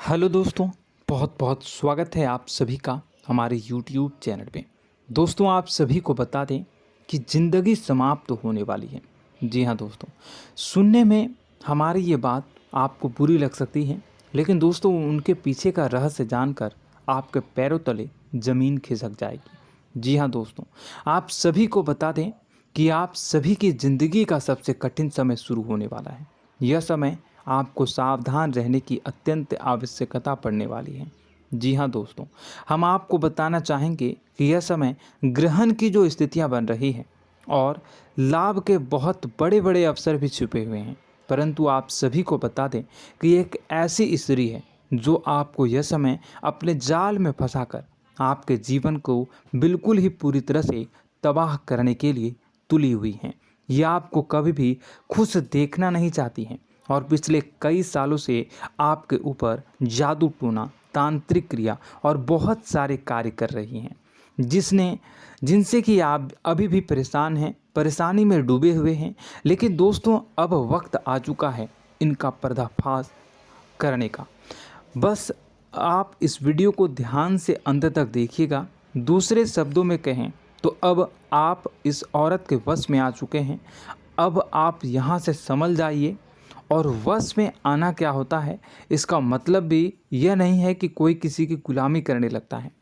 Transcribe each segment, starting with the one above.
Hello दोस्तों, बहुत बहुत स्वागत है आप सभी का हमारे YouTube चैनल पे। दोस्तों, आप सभी को बता दें कि ज़िंदगी समाप्त होने वाली है। जी हाँ दोस्तों, सुनने में हमारी ये बात आपको बुरी लग सकती है, लेकिन दोस्तों उनके पीछे का रहस्य जानकर आपके पैरों तले ज़मीन खिसक जाएगी। जी हाँ दोस्तों, आप सभी को बता दें कि आप सभी की ज़िंदगी का सबसे कठिन समय शुरू होने वाला है। यह समय आपको सावधान रहने की अत्यंत आवश्यकता पड़ने वाली है। जी हाँ दोस्तों, हम आपको बताना चाहेंगे कि यह समय ग्रहण की जो स्थितियां बन रही हैं और लाभ के बहुत बड़े बड़े अवसर भी छुपे हुए हैं, परंतु आप सभी को बता दें कि एक ऐसी स्त्री है जो आपको यह समय अपने जाल में फंसाकर आपके जीवन को बिल्कुल ही पूरी तरह से तबाह करने के लिए तुली हुई हैं। यह आपको कभी भी खुश देखना नहीं चाहती हैं और पिछले कई सालों से आपके ऊपर जादू टोना, तांत्रिक क्रिया और बहुत सारे कार्य कर रही हैं, जिनसे कि आप अभी भी परेशान हैं, परेशानी में डूबे हुए हैं। लेकिन दोस्तों, अब वक्त आ चुका है इनका पर्दाफाश करने का। बस आप इस वीडियो को ध्यान से अंत तक देखिएगा। दूसरे शब्दों में कहें तो अब आप इस औरत के वश में आ चुके हैं। अब आप यहाँ से संभल जाइए। और वश में आना क्या होता है, इसका मतलब भी यह नहीं है कि कोई किसी की गुलामी करने लगता है।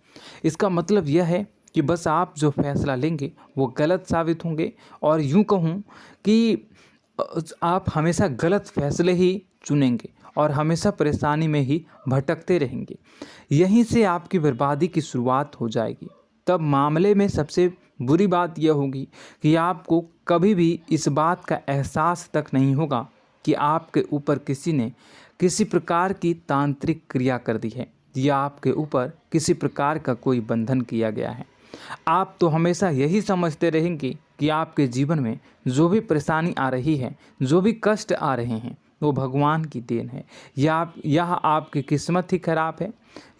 इसका मतलब यह है कि बस आप जो फैसला लेंगे वो गलत साबित होंगे, और यूं कहूं कि आप हमेशा गलत फैसले ही चुनेंगे और हमेशा परेशानी में ही भटकते रहेंगे। यहीं से आपकी बर्बादी की शुरुआत हो जाएगी। तब मामले में सबसे बुरी बात यह होगी कि आपको कभी भी इस बात का एहसास तक नहीं होगा कि आपके ऊपर किसी ने किसी प्रकार की तांत्रिक क्रिया कर दी है या आपके ऊपर किसी प्रकार का कोई बंधन किया गया है। आप तो हमेशा यही समझते रहेंगे कि आपके जीवन में जो भी परेशानी आ रही है, जो भी कष्ट आ रहे हैं, वो भगवान की देन है, या आपकी किस्मत ही खराब है,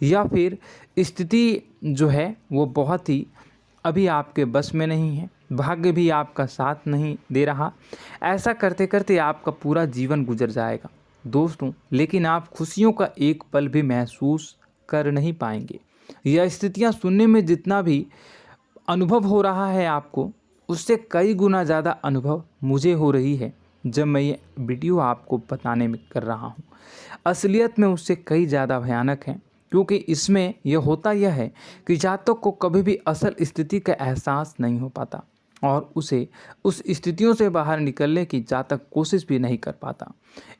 या फिर स्थिति जो है वो बहुत ही अभी आपके बस में नहीं है, भाग्य भी आपका साथ नहीं दे रहा। ऐसा करते करते आपका पूरा जीवन गुजर जाएगा दोस्तों, लेकिन आप खुशियों का एक पल भी महसूस कर नहीं पाएंगे। यह स्थितियां सुनने में जितना भी अनुभव हो रहा है आपको, उससे कई गुना ज़्यादा अनुभव मुझे हो रही है जब मैं ये वीडियो आपको बताने में कर रहा हूँ। असलियत में उससे कई ज़्यादा भयानक है, क्योंकि इसमें यह होता यह है कि जातक को कभी भी असल स्थिति का एहसास नहीं हो पाता और उसे उस स्थितियों से बाहर निकलने की जातक कोशिश भी नहीं कर पाता।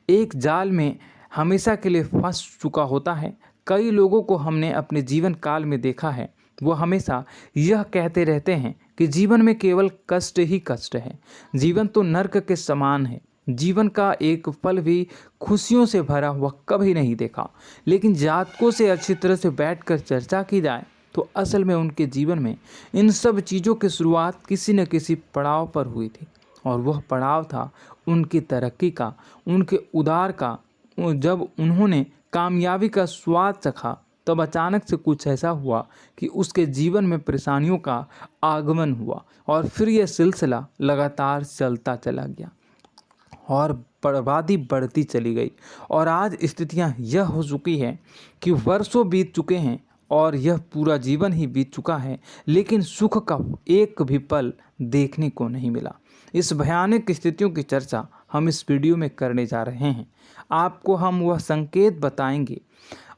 एक जाल में हमेशा के लिए फंस चुका होता है। कई लोगों को हमने अपने जीवन काल में देखा है, वो हमेशा यह कहते रहते हैं कि जीवन में केवल कष्ट ही कष्ट है, जीवन तो नर्क के समान है, जीवन का एक पल भी खुशियों से भरा हुआ कभी नहीं देखा। लेकिन जातकों से अच्छी तरह से बैठकर चर्चा की जाए तो असल में उनके जीवन में इन सब चीज़ों की शुरुआत किसी न किसी पड़ाव पर हुई थी, और वह पड़ाव था उनकी तरक्की का, उनके उदार का। जब उन्होंने कामयाबी का स्वाद चखा, तब अचानक से कुछ ऐसा हुआ कि उसके जीवन में परेशानियों का आगमन हुआ, और फिर यह सिलसिला लगातार चलता चला गया और बर्बादी बढ़ती चली गई। और आज स्थितियां यह हो चुकी है कि वर्षों बीत चुके हैं और यह पूरा जीवन ही बीत चुका है, लेकिन सुख का एक भी पल देखने को नहीं मिला। इस भयानक स्थितियों की चर्चा हम इस वीडियो में करने जा रहे हैं। आपको हम वह संकेत बताएंगे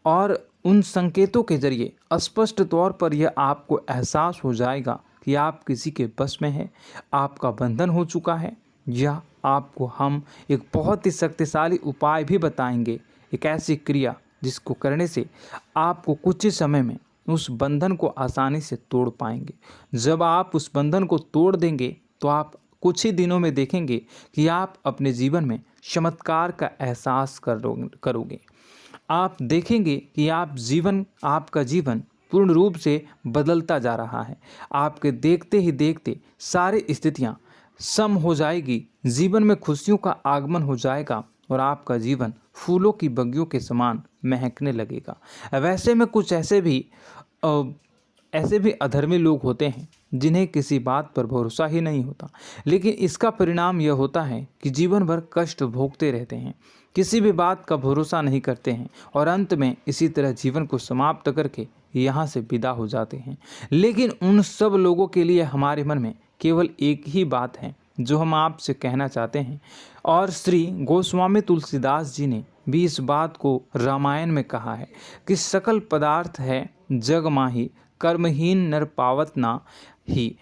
और उन संकेतों के जरिए स्पष्ट तौर पर यह आपको एहसास हो जाएगा कि आप किसी के बस में हैं, आपका बंधन हो चुका है, या आपको हम एक बहुत ही शक्तिशाली उपाय भी बताएंगे, एक ऐसी क्रिया जिसको करने से आपको कुछ ही समय में उस बंधन को आसानी से तोड़ पाएंगे। जब आप उस बंधन को तोड़ देंगे तो आप कुछ ही दिनों में देखेंगे कि आप अपने जीवन में चमत्कार का एहसास करोगे। आप देखेंगे कि आपका जीवन पूर्ण रूप से बदलता जा रहा है। आपके देखते ही देखते सारी स्थितियां सम हो जाएगी, जीवन में खुशियों का आगमन हो जाएगा और आपका जीवन फूलों की बगियों के समान महकने लगेगा। वैसे में कुछ ऐसे भी अधर्मी लोग होते हैं जिन्हें किसी बात पर भरोसा ही नहीं होता, लेकिन इसका परिणाम यह होता है कि जीवन भर कष्ट भोगते रहते हैं, किसी भी बात का भरोसा नहीं करते हैं और अंत में इसी तरह जीवन को समाप्त करके यहाँ से विदा हो जाते हैं। लेकिन उन सब लोगों के लिए हमारे मन में केवल एक ही बात है जो हम आपसे कहना चाहते हैं, और श्री गोस्वामी तुलसीदास जी ने भी इस बात को रामायण में कहा है कि सकल पदार्थ है जग माही, कर्महीन नर पावत ना ही।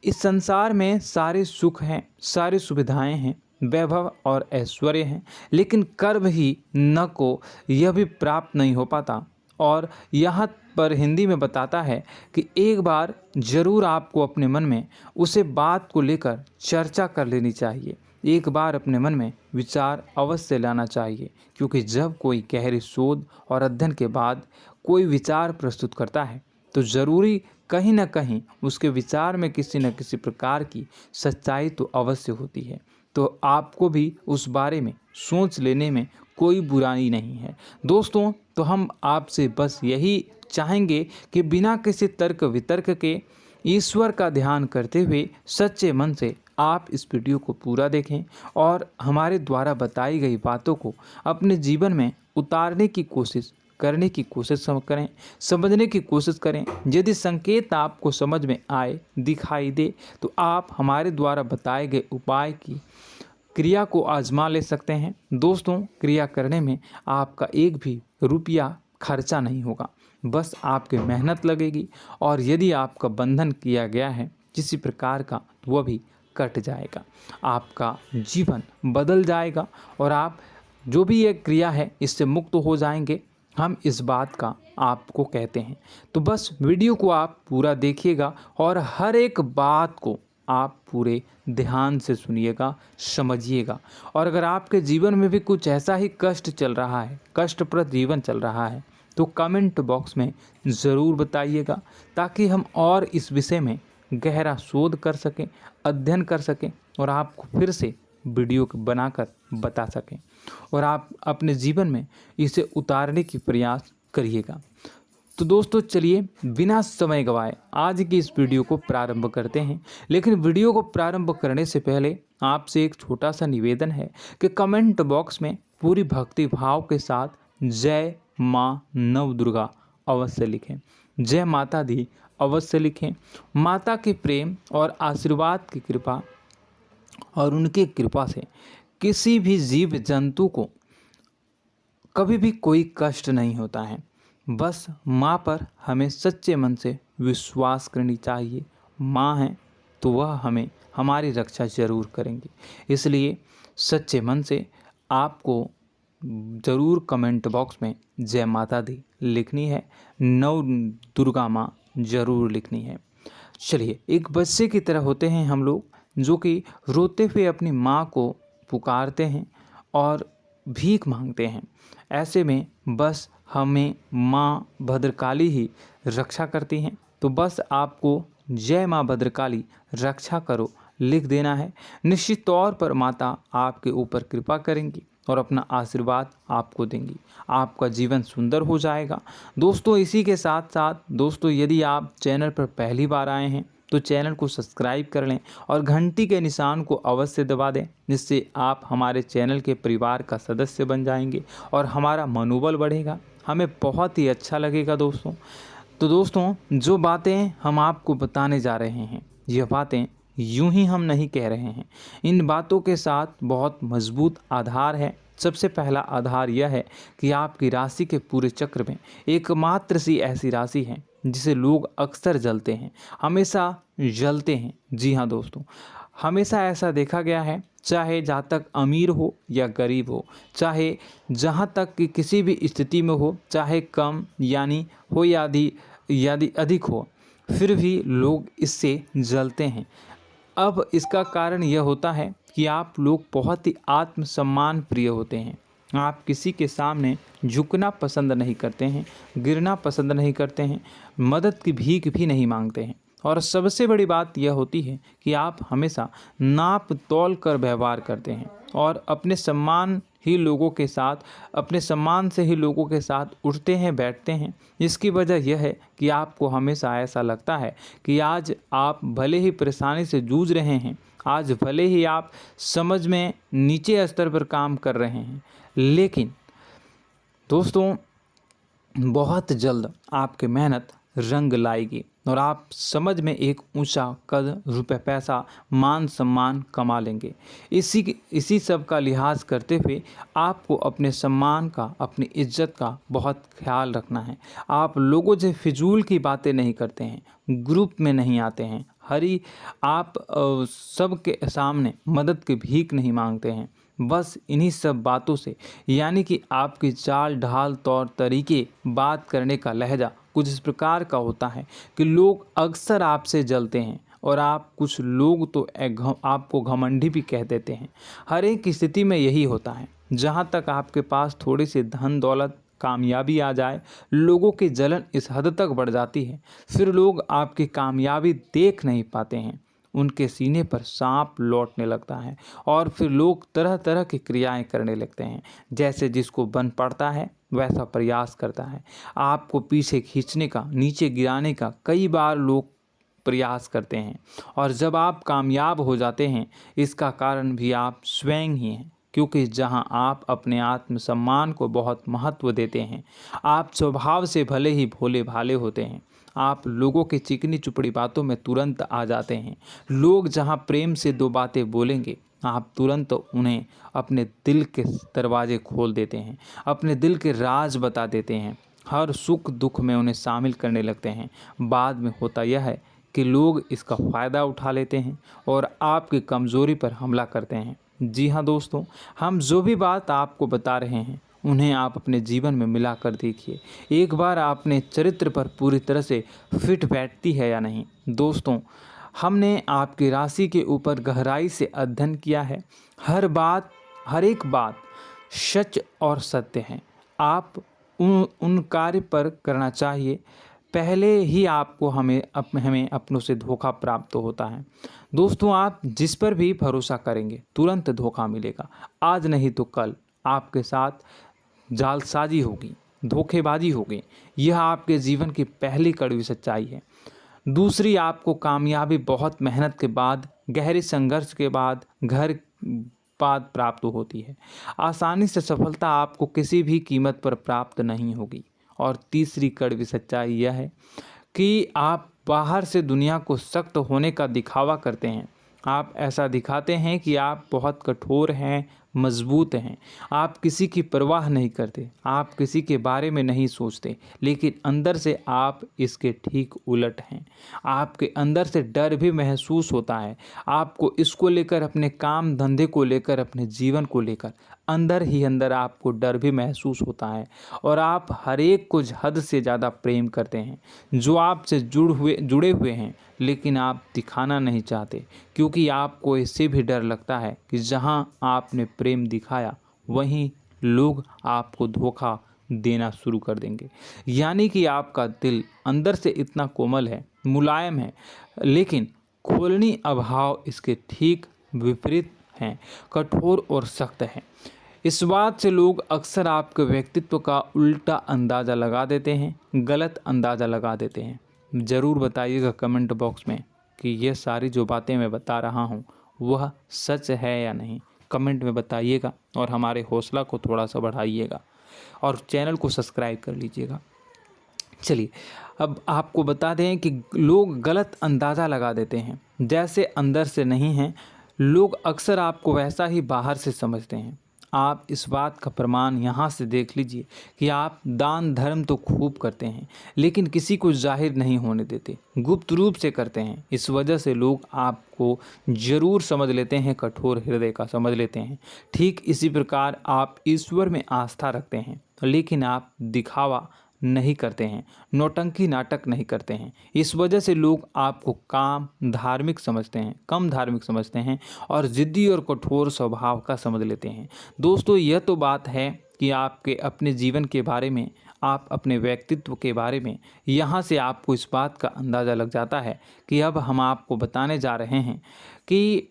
इस संसार में सारे सुख हैं, सारी सुविधाएं हैं, वैभव और ऐश्वर्य हैं, लेकिन कर्म ही न को यह भी प्राप्त नहीं हो पाता। और यहाँ पर हिंदी में बताता है कि एक बार जरूर आपको अपने मन में उसे बात को लेकर चर्चा कर लेनी चाहिए, एक बार अपने मन में विचार अवश्य लाना चाहिए, क्योंकि जब कोई गहरी शोध और अध्ययन के बाद कोई विचार प्रस्तुत करता है तो ज़रूरी कहीं ना कहीं उसके विचार में किसी न किसी प्रकार की सच्चाई तो अवश्य होती है। तो आपको भी उस बारे में सोच लेने में कोई बुराई नहीं है। दोस्तों, तो हम आपसे बस यही चाहेंगे कि बिना किसी तर्क वितर्क के ईश्वर का ध्यान करते हुए सच्चे मन से आप इस वीडियो को पूरा देखें और हमारे द्वारा बताई गई बातों को अपने जीवन में उतारने की कोशिश करने की कोशिश करें, समझने की कोशिश करें। यदि संकेत आपको समझ में आए, दिखाई दे, तो आप हमारे द्वारा बताए गए उपाय की क्रिया को आजमा ले सकते हैं। दोस्तों, क्रिया करने में आपका एक भी रुपया खर्चा नहीं होगा, बस आपकी मेहनत लगेगी, और यदि आपका बंधन किया गया है किसी प्रकार का तो वह भी कट जाएगा, आपका जीवन बदल जाएगा और आप जो भी ये क्रिया है इससे मुक्त हो जाएंगे। हम इस बात का आपको कहते हैं। तो बस वीडियो को आप पूरा देखिएगा और हर एक बात को आप पूरे ध्यान से सुनिएगा, समझिएगा। और अगर आपके जीवन में भी कुछ ऐसा ही कष्ट चल रहा है, कष्टप्रद जीवन चल रहा है, तो कमेंट बॉक्स में ज़रूर बताइएगा, ताकि हम और इस विषय में गहरा शोध कर सकें, अध्ययन कर सकें और आपको फिर से वीडियो बनाकर बता सकें और आप अपने जीवन में इसे उतारने की प्रयास करिएगा। तो दोस्तों, चलिए बिना समय गवाए आज की इस वीडियो को प्रारंभ करते हैं। लेकिन वीडियो को प्रारंभ करने से पहले आपसे एक छोटा सा निवेदन है कि कमेंट बॉक्स में पूरी भक्ति भाव के साथ जय माँ नव दुर्गा अवश्य लिखें, जय माता दी अवश्य लिखें। माता के प्रेम और आशीर्वाद की कृपा और उनकी कृपा से किसी भी जीव जंतु को कभी भी कोई कष्ट नहीं होता है। बस माँ पर हमें सच्चे मन से विश्वास करनी चाहिए। माँ है तो वह हमें हमारी रक्षा जरूर करेंगी। इसलिए सच्चे मन से आपको ज़रूर कमेंट बॉक्स में जय माता दी लिखनी है, नव दुर्गा माँ ज़रूर लिखनी है। चलिए, एक बच्चे की तरह होते हैं हम लोग, जो कि रोते हुए अपनी माँ को पुकारते हैं और भीख मांगते हैं। ऐसे में बस हमें माँ भद्रकाली ही रक्षा करती हैं। तो बस आपको जय माँ भद्रकाली रक्षा करो लिख देना है। निश्चित तौर पर माता आपके ऊपर कृपा करेंगी और अपना आशीर्वाद आपको देंगी, आपका जीवन सुंदर हो जाएगा। दोस्तों, इसी के साथ साथ दोस्तों, यदि आप चैनल पर पहली बार आए हैं तो चैनल को सब्सक्राइब कर लें और घंटी के निशान को अवश्य दबा दें, जिससे आप हमारे चैनल के परिवार का सदस्य बन जाएंगे और हमारा मनोबल बढ़ेगा, हमें बहुत ही अच्छा लगेगा दोस्तों। तो दोस्तों, जो बातें हम आपको बताने जा रहे हैं, यह बातें यूं ही हम नहीं कह रहे हैं। इन बातों के साथ बहुत मजबूत आधार है। सबसे पहला आधार यह है कि आपकी राशि के पूरे चक्र में एकमात्र सी ऐसी राशि है जिसे लोग अक्सर जलते हैं, हमेशा जलते हैं। जी हाँ दोस्तों, हमेशा ऐसा देखा गया है, चाहे जहाँ तक अमीर हो या गरीब हो, चाहे जहाँ तक कि किसी भी स्थिति में हो, चाहे कम यानी हो या अधिक हो, फिर भी लोग इससे जलते हैं। अब इसका कारण यह होता है कि आप लोग बहुत ही आत्मसम्मान प्रिय होते हैं। आप किसी के सामने झुकना पसंद नहीं करते हैं, गिरना पसंद नहीं करते हैं, मदद की भीख भी नहीं मांगते हैं और सबसे बड़ी बात यह होती है कि आप हमेशा नाप तौल कर व्यवहार करते हैं और अपने सम्मान से ही लोगों के साथ उठते हैं बैठते हैं। इसकी वजह यह है कि आपको हमेशा ऐसा लगता है कि आज आप भले ही परेशानी से जूझ रहे हैं, आज भले ही आप समझ में नीचे स्तर पर काम कर रहे हैं, लेकिन दोस्तों बहुत जल्द आपकी मेहनत रंग लाएगी और आप समझ में एक ऊंचा कद, रुपए, पैसा, मान सम्मान कमा लेंगे। इसी सब का लिहाज करते हुए आपको अपने सम्मान का, अपनी इज्जत का बहुत ख्याल रखना है। आप लोगों से फिजूल की बातें नहीं करते हैं, ग्रुप में नहीं आते हैं, आप सबके सामने मदद की भीख नहीं मांगते हैं। बस इन्हीं सब बातों से, यानी कि आपकी चाल ढाल, तौर तरीके, बात करने का लहजा कुछ इस प्रकार का होता है कि लोग अक्सर आपसे जलते हैं और कुछ लोग तो आपको घमंडी भी कह देते हैं। हर एक स्थिति में यही होता है। जहाँ तक आपके पास थोड़ी सी धन दौलत, कामयाबी आ जाए, लोगों की जलन इस हद तक बढ़ जाती है, फिर लोग आपकी कामयाबी देख नहीं पाते हैं, उनके सीने पर सांप लौटने लगता है और फिर लोग तरह तरह की क्रियाएं करने लगते हैं। जैसे जिसको बन पड़ता है वैसा प्रयास करता है। आपको पीछे खींचने का, नीचे गिराने का कई बार लोग प्रयास करते हैं और जब आप कामयाब हो जाते हैं, इसका कारण भी आप स्वयं ही हैं। क्योंकि जहां आप अपने आत्मसम्मान को बहुत महत्व देते हैं, आप स्वभाव से भले ही भोले भाले होते हैं, आप लोगों की चिकनी चुपड़ी बातों में तुरंत आ जाते हैं। लोग जहां प्रेम से दो बातें बोलेंगे, आप तुरंत उन्हें अपने दिल के दरवाजे खोल देते हैं, अपने दिल के राज बता देते हैं, हर सुख दुख में उन्हें शामिल करने लगते हैं। बाद में होता यह है कि लोग इसका फ़ायदा उठा लेते हैं और आपकी कमज़ोरी पर हमला करते हैं। जी हाँ दोस्तों, हम जो भी बात आपको बता रहे हैं उन्हें आप अपने जीवन में मिला कर देखिए। एक बार आपने चरित्र पर पूरी तरह से फिट बैठती है या नहीं। दोस्तों, हमने आपकी राशि के ऊपर गहराई से अध्ययन किया है। हर एक बात सच और सत्य है। आप उन कार्य पर करना चाहिए, पहले ही आपको हमें अपनों से धोखा प्राप्त होता है। दोस्तों, आप जिस पर भी भरोसा करेंगे तुरंत धोखा मिलेगा। आज नहीं तो कल आपके साथ जालसाजी होगी, धोखेबाजी होगी। यह आपके जीवन की पहली कड़वी सच्चाई है। दूसरी, आपको कामयाबी बहुत मेहनत के बाद, गहरे संघर्ष के बाद प्राप्त होती है। आसानी से सफलता आपको किसी भी कीमत पर प्राप्त नहीं होगी। और तीसरी कड़वी सच्चाई यह है कि आप बाहर से दुनिया को सख्त होने का दिखावा करते हैं। आप ऐसा दिखाते हैं कि आप बहुत कठोर हैं, मजबूत हैं, आप किसी की परवाह नहीं करते, आप किसी के बारे में नहीं सोचते, लेकिन अंदर से आप इसके ठीक उलट हैं। आपके अंदर से डर भी महसूस होता है। आपको इसको लेकर, अपने काम धंधे को लेकर, अपने जीवन को लेकर अंदर ही अंदर आपको डर भी महसूस होता है और आप हर एक को हद से ज़्यादा प्रेम करते हैं, जो आपसे जुड़े हुए हैं, लेकिन आप दिखाना नहीं चाहते, क्योंकि आपको इससे भी डर लगता है कि जहां आपने प्रेम दिखाया वहीं लोग आपको धोखा देना शुरू कर देंगे। यानी कि आपका दिल अंदर से इतना कोमल है, मुलायम है, लेकिन खोलनी अभाव इसके ठीक विपरीत हैं, कठोर और सख्त हैं। इस बात से लोग अक्सर आपके व्यक्तित्व का उल्टा अंदाज़ा लगा देते हैं, गलत अंदाज़ा लगा देते हैं। ज़रूर बताइएगा कमेंट बॉक्स में कि ये सारी जो बातें मैं बता रहा हूँ वह सच है या नहीं। कमेंट में बताइएगा और हमारे हौसला को थोड़ा सा बढ़ाइएगा और चैनल को सब्सक्राइब कर लीजिएगा। चलिए, अब आपको बता दें कि लोग गलत अंदाज़ा लगा देते हैं। जैसे अंदर से नहीं हैं, लोग अक्सर आपको वैसा ही बाहर से समझते हैं। आप इस बात का प्रमाण यहाँ से देख लीजिए कि आप दान धर्म तो खूब करते हैं, लेकिन किसी को जाहिर नहीं होने देते, गुप्त रूप से करते हैं। इस वजह से लोग आपको ज़रूर समझ लेते हैं, कठोर हृदय का समझ लेते हैं। ठीक इसी प्रकार आप ईश्वर में आस्था रखते हैं, लेकिन आप दिखावा नहीं करते हैं, नौटंकी नाटक नहीं करते हैं। इस वजह से लोग आपको कम धार्मिक समझते हैं और ज़िद्दी और कठोर स्वभाव का समझ लेते हैं। दोस्तों, यह तो बात है कि आपके अपने जीवन के बारे में, आप अपने व्यक्तित्व के बारे में, यहाँ से आपको इस बात का अंदाज़ा लग जाता है कि अब हम आपको बताने जा रहे हैं कि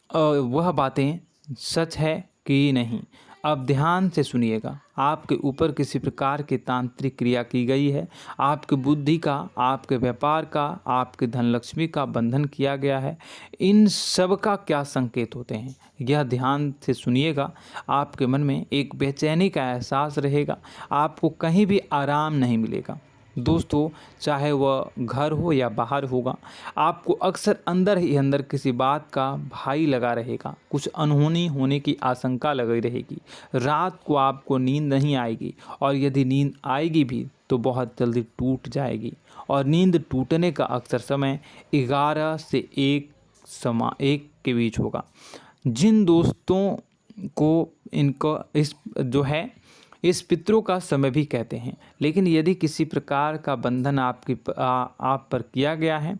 वह बातें सच है कि नहीं। अब ध्यान से सुनिएगा। आपके ऊपर किसी प्रकार की तांत्रिक क्रिया की गई है, आपकी बुद्धि का, आपके व्यापार का, आपके धनलक्ष्मी का बंधन किया गया है। इन सब का क्या संकेत होते हैं, यह ध्यान से सुनिएगा। आपके मन में एक बेचैनी का एहसास रहेगा, आपको कहीं भी आराम नहीं मिलेगा। दोस्तों, चाहे वह घर हो या बाहर होगा, आपको अक्सर अंदर ही अंदर किसी बात का भय लगा रहेगा, कुछ अनहोनी होने की आशंका लगी रहेगी। रात को आपको नींद नहीं आएगी, और यदि नींद आएगी भी तो बहुत जल्दी टूट जाएगी, और नींद टूटने का अक्सर समय 11 से 1 के बीच होगा। जिन दोस्तों को इनको इस पितरों का समय भी कहते हैं। लेकिन यदि किसी प्रकार का बंधन आप पर किया गया है,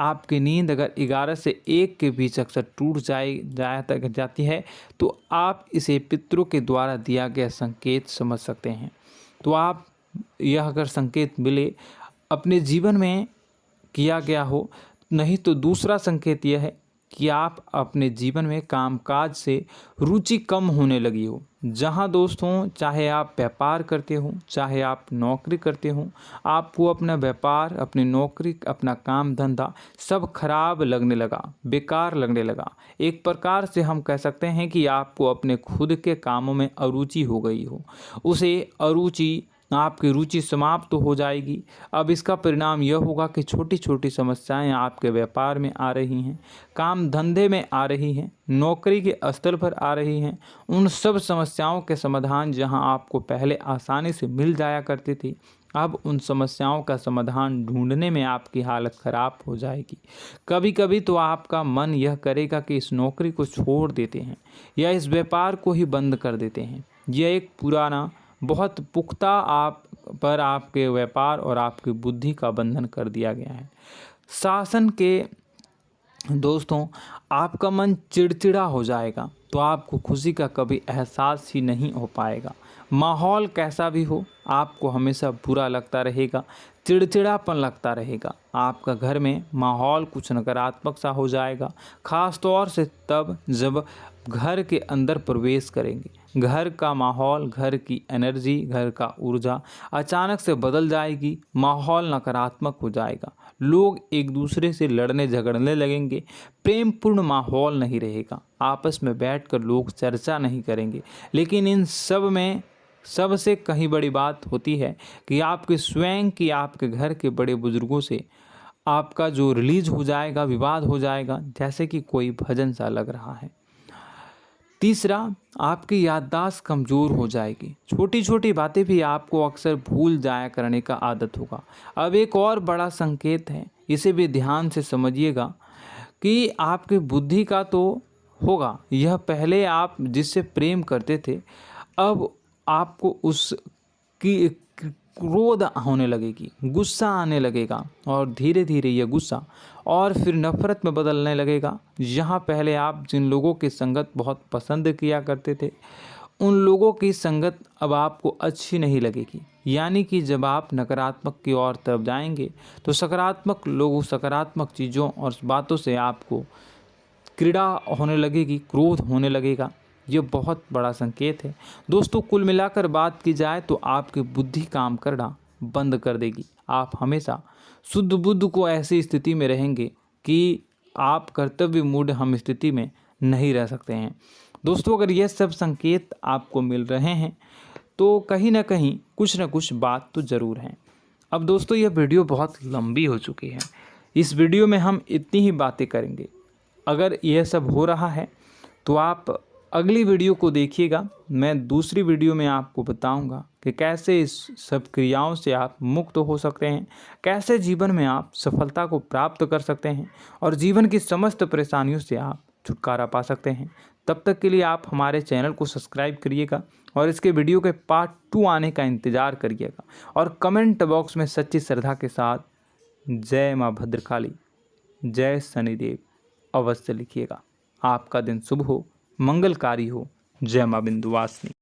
आपकी नींद अगर 11 से 1 के बीच अक्सर टूट जाती है, तो आप इसे पितरों के द्वारा दिया गया संकेत समझ सकते हैं। तो आप यह अगर संकेत मिले अपने जीवन में किया गया हो, नहीं तो दूसरा संकेत यह है कि आप अपने जीवन में कामकाज से रुचि कम होने लगी हो। जहां दोस्तों, चाहे आप व्यापार करते हो, चाहे आप नौकरी करते हो, आपको अपना व्यापार, अपनी नौकरी, अपना काम धंधा सब खराब लगने लगा, बेकार लगने लगा। एक प्रकार से हम कह सकते हैं कि आपको अपने खुद के कामों में अरुचि हो गई हो। उसे अरुचि, आपकी रुचि समाप्त तो हो जाएगी। अब इसका परिणाम यह होगा कि छोटी छोटी समस्याएं आपके व्यापार में आ रही हैं, काम धंधे में आ रही हैं, नौकरी के स्तर पर आ रही हैं। उन सब समस्याओं के समाधान जहां आपको पहले आसानी से मिल जाया करती थी, अब उन समस्याओं का समाधान ढूंढने में आपकी हालत ख़राब हो जाएगी। कभी कभी तो आपका मन यह करेगा कि इस नौकरी को छोड़ देते हैं या इस व्यापार को ही बंद कर देते हैं। यह एक पुराना, बहुत पुख्ता आपके व्यापार और आपकी बुद्धि का बंधन कर दिया गया है। शासन के दोस्तों, आपका मन चिड़चिड़ा हो जाएगा, तो आपको खुशी का कभी एहसास ही नहीं हो पाएगा। माहौल कैसा भी हो, आपको हमेशा बुरा लगता रहेगा, चिड़चिड़ापन लगता रहेगा। आपका घर में माहौल कुछ नकारात्मक सा हो जाएगा, ख़ास तौर से तब जब घर के अंदर प्रवेश करेंगे। घर का माहौल, घर की एनर्जी, घर का ऊर्जा अचानक से बदल जाएगी, माहौल नकारात्मक हो जाएगा। लोग एक दूसरे से लड़ने झगड़ने लगेंगे, प्रेमपूर्ण माहौल नहीं रहेगा, आपस में बैठकर लोग चर्चा नहीं करेंगे। लेकिन इन सब में सबसे कहीं बड़ी बात होती है कि आपके स्वयं की, आपके घर के बड़े बुजुर्गों से आपका जो रिलीज हो जाएगा, विवाद हो जाएगा, जैसे कि कोई भजन सा लग रहा है। तीसरा, आपकी याददाश्त कमज़ोर हो जाएगी, छोटी छोटी बातें भी आपको अक्सर भूल जाया करने का आदत होगा। अब एक और बड़ा संकेत है, इसे भी ध्यान से समझिएगा कि आपकी बुद्धि का तो होगा, यह पहले आप जिससे प्रेम करते थे, अब आपको उसकी क्रोध होने लगेगी, गुस्सा आने लगेगा, और धीरे धीरे यह गुस्सा और फिर नफरत में बदलने लगेगा। यहाँ पहले आप जिन लोगों की संगत बहुत पसंद किया करते थे, उन लोगों की संगत अब आपको अच्छी नहीं लगेगी। यानी कि जब आप नकारात्मक की ओर तरफ जाएंगे, तो सकारात्मक लोगों, सकारात्मक चीज़ों और बातों से आपको क्रीड़ा होने लगेगी, क्रोध होने लगेगा। ये बहुत बड़ा संकेत है दोस्तों। कुल मिलाकर बात की जाए तो आपकी बुद्धि काम करना बंद कर देगी। आप हमेशा शुद्ध बुद्ध को ऐसी स्थिति में रहेंगे कि आप कर्तव्य मूढ़ हम स्थिति में नहीं रह सकते हैं। दोस्तों, अगर ये सब संकेत आपको मिल रहे हैं तो कहीं ना कहीं कुछ ना कुछ बात तो ज़रूर है। अब दोस्तों, यह वीडियो बहुत लंबी हो चुकी है, इस वीडियो में हम इतनी ही बातें करेंगे। अगर यह सब हो रहा है तो आप अगली वीडियो को देखिएगा। मैं दूसरी वीडियो में आपको बताऊंगा कि कैसे इस सब क्रियाओं से आप मुक्त हो सकते हैं, कैसे जीवन में आप सफलता को प्राप्त कर सकते हैं और जीवन की समस्त परेशानियों से आप छुटकारा पा सकते हैं। तब तक के लिए आप हमारे चैनल को सब्सक्राइब करिएगा और इसके वीडियो के पार्ट 2 आने का इंतज़ार करिएगा, और कमेंट बॉक्स में सच्ची श्रद्धा के साथ जय माँ भद्रकाली, जय शनिदेव अवश्य लिखिएगा। आपका दिन शुभ हो, मंगलकारी हो। जय माँ विंध्यवासिनी।